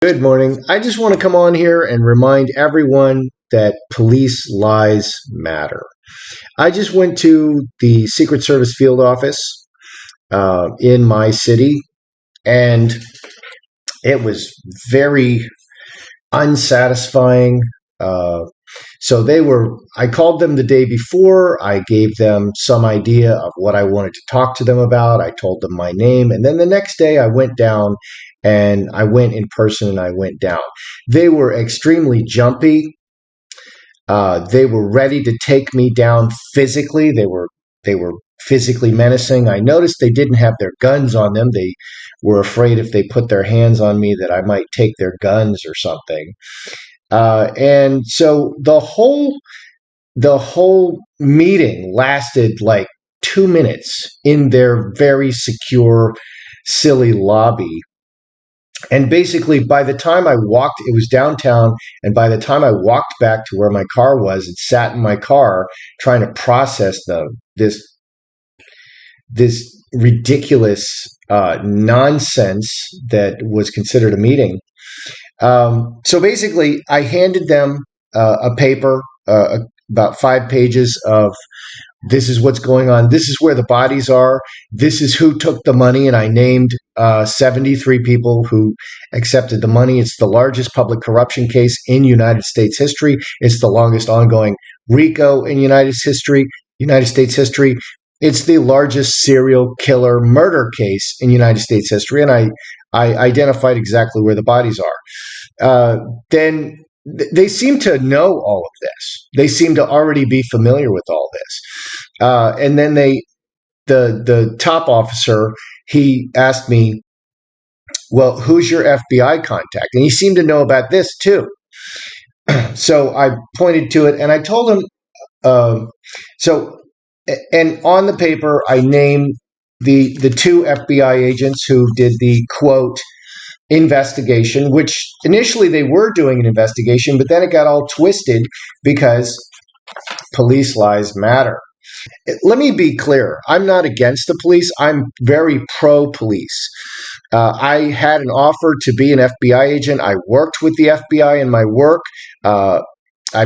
Good morning. I just want to come on here and remind everyone that police lies matter. I just went to the Secret Service field office in my city, and it was very unsatisfying. Uh, I called them the day before. I gave them some idea of what I wanted to talk to them about. I told them my name. And then the next day I went down and I went in person and I went down. They were extremely jumpy. They were ready to take me down physically. They were physically menacing. I noticed they didn't have their guns on them. They were afraid if they put their hands on me that I might take their guns or something. And so the whole meeting lasted like 2 minutes in their very secure, silly lobby. And basically, by the time I walked, it was downtown. And by the time I walked back to where my car was and sat in my car trying to process this ridiculous nonsense that was considered a meeting. So basically, I handed them a paper, about 5 pages of this is what's going on. This is where the bodies are. This is who took the money. And I named 73 people who accepted the money. It's the largest public corruption case in United States history. It's the longest ongoing RICO in United States history. It's the largest serial killer murder case in United States history. And I identified exactly where the bodies are. Then they seem to know all of this. They seem to already be familiar with all this. And then the top officer, he asked me, well, who's your FBI contact? And he seemed to know about this too. So I pointed to it and I told him, and on the paper, I named the two FBI agents who did the quote investigation, which initially they were doing an investigation, but then it got all twisted because police lies matter. Let me be clear. I'm not against the police. I'm very pro-police. I had an offer to be an FBI agent. I worked with the FBI in my work. I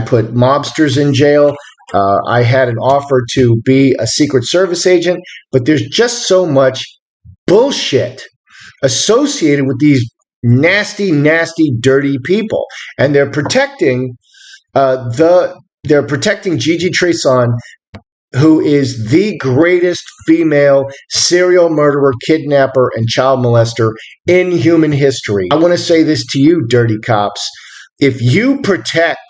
put mobsters in jail. I had an offer to be a Secret Service agent, but there's just so much bullshit associated with these nasty, nasty, dirty people, and they're protecting Gigi Treson, who is the greatest female serial murderer, kidnapper, and child molester in human history. I want to say this to you, dirty cops. If you protect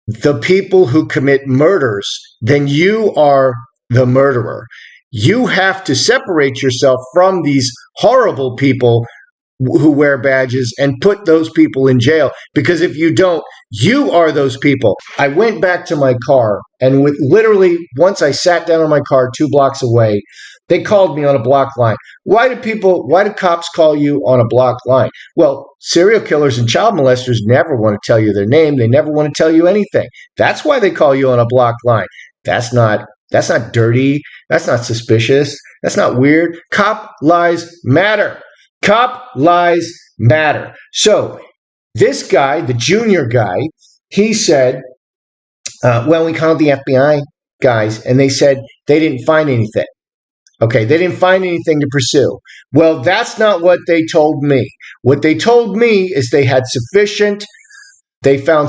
the people who commit murders, then you are the murderer. You have to separate yourself from these horrible people who wear badges and put those people in jail, because if you don't, you are those people. I went back to my car, and literally once I sat down in my car 2 blocks away, they called me on a block line. Why do cops call you on a block line? Well, serial killers and child molesters never want to tell you their name. They never want to tell you anything. That's why they call you on a block line. That's not dirty. That's not suspicious. That's not weird. Cop lies matter. Cop lies matter. So this guy, the junior guy, he said, we called the FBI guys, and they said they didn't find anything. Okay, they didn't find anything to pursue. Well, that's not what they told me. What they told me is they found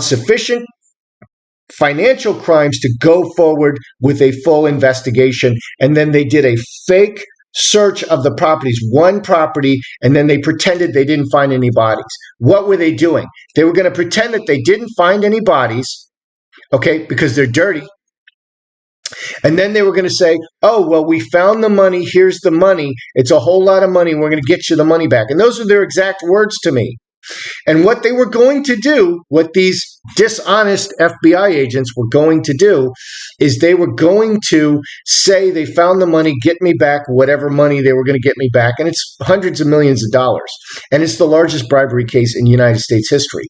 sufficient financial crimes to go forward with a full investigation, and then they did a fake search of the properties, one property, and then they pretended they didn't find any bodies. What were they doing? They were going to pretend that they didn't find any bodies, okay, because they're dirty. And then they were going to say, oh, well, we found the money. Here's the money. It's a whole lot of money. We're going to get you the money back. And those are their exact words to me. And what they were going to do, what these dishonest FBI agents were going to do is they were going to say they found the money, get me back whatever money they were going to get me back. And it's hundreds of millions of dollars. And it's the largest bribery case in United States history.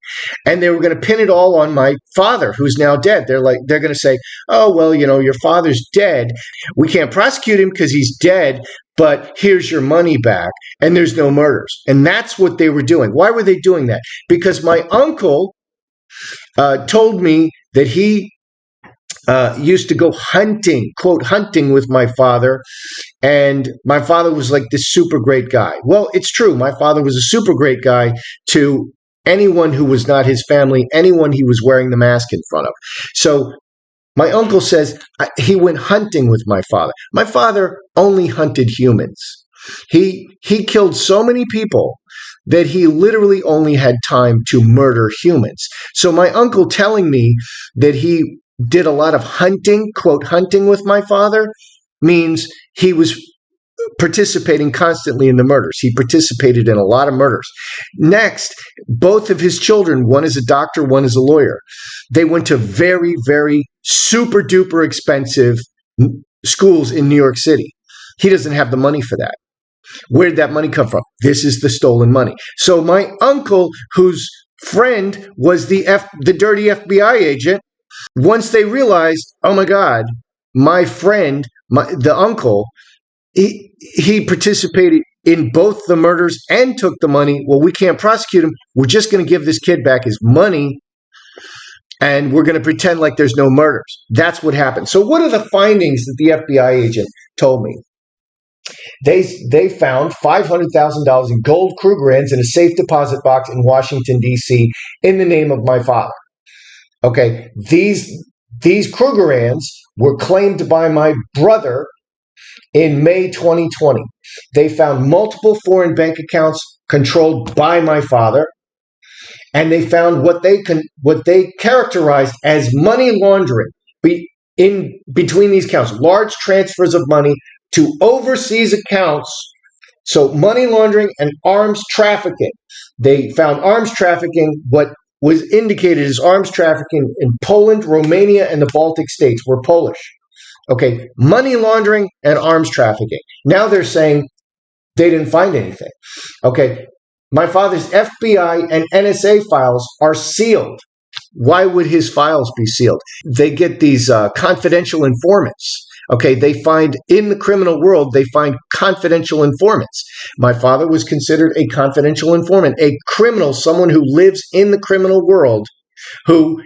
And they were going to pin it all on my father, who's now dead. They're going to say, oh, well, your father's dead. We can't prosecute him because he's dead, but here's your money back. And there's no murders. And that's what they were doing. Why were they doing that? Because my uncle told me that he used to go hunting, quote, hunting with my father. And my father was like this super great guy. Well, it's true. My father was a super great guy to anyone who was not his family, anyone he was wearing the mask in front of. So my uncle says he went hunting with my father. My father only hunted humans. He killed so many people that he literally only had time to murder humans. So my uncle telling me that he did a lot of hunting, quote, hunting with my father, means he was participating constantly in the murders. He participated in a lot of murders. Next, both of his children, one is a doctor, one is a lawyer. They went to very, very super duper expensive schools in New York City. He doesn't have the money for that. Where did that money come from? This is the stolen money. So my uncle, whose friend was the dirty FBI agent, once they realized, oh my God, my friend, the uncle, he participated in both the murders and took the money. Well, we can't prosecute him. We're just going to give this kid back his money, and we're going to pretend like there's no murders. That's what happened. So what are the findings that the FBI agent told me? They found $500,000 in gold Krugerrands in a safe deposit box in Washington, D.C. in the name of my father. Okay, these Krugerrands were claimed by my brother in May 2020. They found multiple foreign bank accounts controlled by my father, and they found what they characterized as money laundering in between these accounts, large transfers of money to overseas accounts. So money laundering and arms trafficking. They found arms trafficking. What was indicated as arms trafficking in Poland, Romania, and the Baltic states were Polish. Okay, money laundering and arms trafficking. Now they're saying they didn't find anything. Okay, my father's FBI and NSA files are sealed. Why would his files be sealed? They get these confidential informants. Okay, they find in the criminal world, they find confidential informants. My father was considered a confidential informant, a criminal, someone who lives in the criminal world, who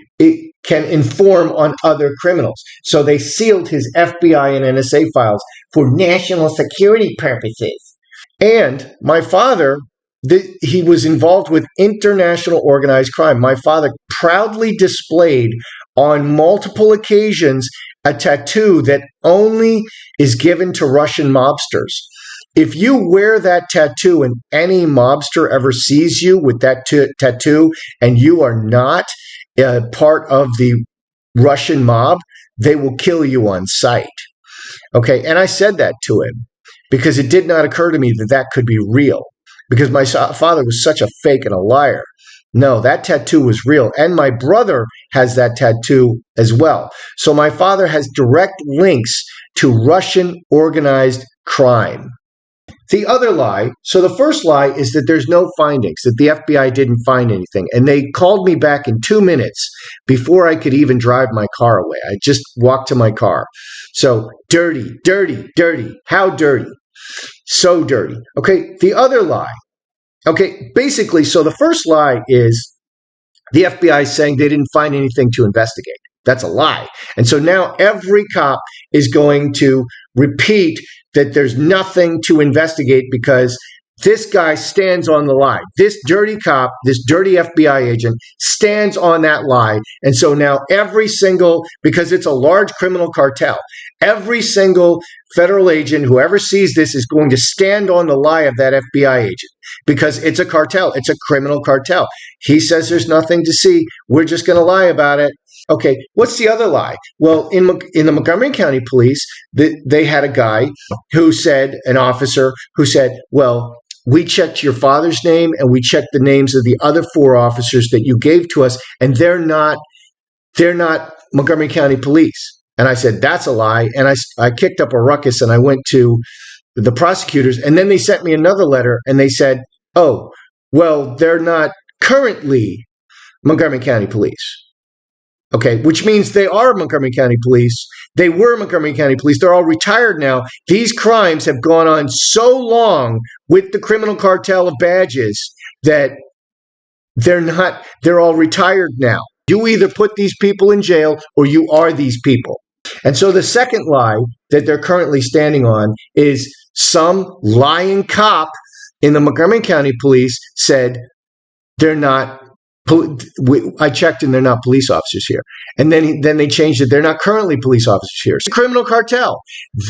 can inform on other criminals. So they sealed his FBI and NSA files for national security purposes. And my father, he was involved with international organized crime. My father proudly displayed on multiple occasions a tattoo that only is given to Russian mobsters. If you wear that tattoo and any mobster ever sees you with that tattoo and you are not part of the Russian mob, they will kill you on sight. Okay, and I said that to him because it did not occur to me that that could be real, because my father was such a fake and a liar. No, that tattoo was real. And my brother has that tattoo as well. So my father has direct links to Russian organized crime. The other lie, so the first lie is that there's no findings, that the FBI didn't find anything. And they called me back in 2 minutes before I could even drive my car away. I just walked to my car. So dirty, dirty, dirty. How dirty? So dirty. Okay, the other lie. Okay, basically, so the first lie is the FBI saying they didn't find anything to investigate. That's a lie. And so now every cop is going to repeat that there's nothing to investigate because this guy stands on the lie. This dirty cop, this dirty FBI agent stands on that lie. And so now because it's a large criminal cartel, every single federal agent, whoever sees this, is going to stand on the lie of that FBI agent because it's a cartel. It's a criminal cartel. He says there's nothing to see. We're just going to lie about it. Okay, what's the other lie? Well, in the Montgomery County Police, they had a guy who said, an officer who said, well, we checked your father's name and we checked the names of the other 4 officers that you gave to us, and they're not Montgomery County Police. And I said, that's a lie. And I kicked up a ruckus and I went to the prosecutors, and then they sent me another letter and they said, oh, well, they're not currently Montgomery County Police. Okay, which means they are Montgomery County Police. They were Montgomery County Police. They're all retired now. These crimes have gone on so long with the criminal cartel of badges that they're all retired now. You either put these people in jail or you are these people. And so the second lie that they're currently standing on is some lying cop in the Montgomery County Police said they're not. I checked and they're not police officers here. And then they changed it. They're not currently police officers here. It's a criminal cartel.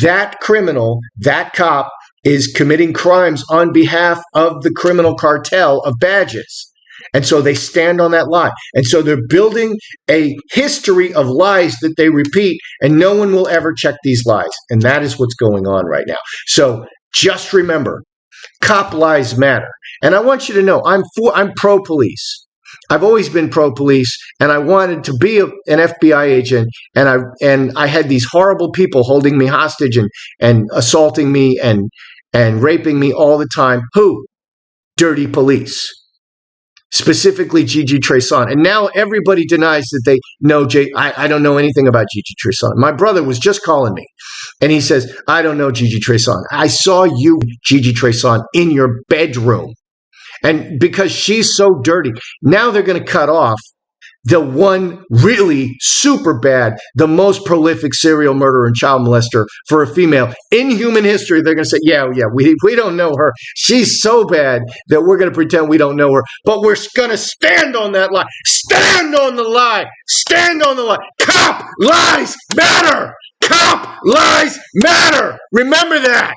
That criminal, that cop is committing crimes on behalf of the criminal cartel of badges. And so they stand on that lie. And so they're building a history of lies that they repeat, and no one will ever check these lies. And that is what's going on right now. So just remember, cop lies matter. And I want you to know, I'm pro-police. I've always been pro-police, and I wanted to be an FBI agent, and I had these horrible people holding me hostage and assaulting me and raping me all the time. Who? Dirty police. Specifically Gigi Treson. And now everybody denies that they know I don't know anything about Gigi Treson. My brother was just calling me, and he says, I don't know Gigi Treson. I saw you, Gigi Treson, in your bedroom. And because she's so dirty, now they're going to cut off the one really super bad, the most prolific serial murderer and child molester for a female in human history. They're going to say, yeah, we don't know her. She's so bad that we're going to pretend we don't know her, but we're going to stand on that lie. Stand on the lie. Stand on the lie. Cop lies matter. Cop lies matter. Remember that.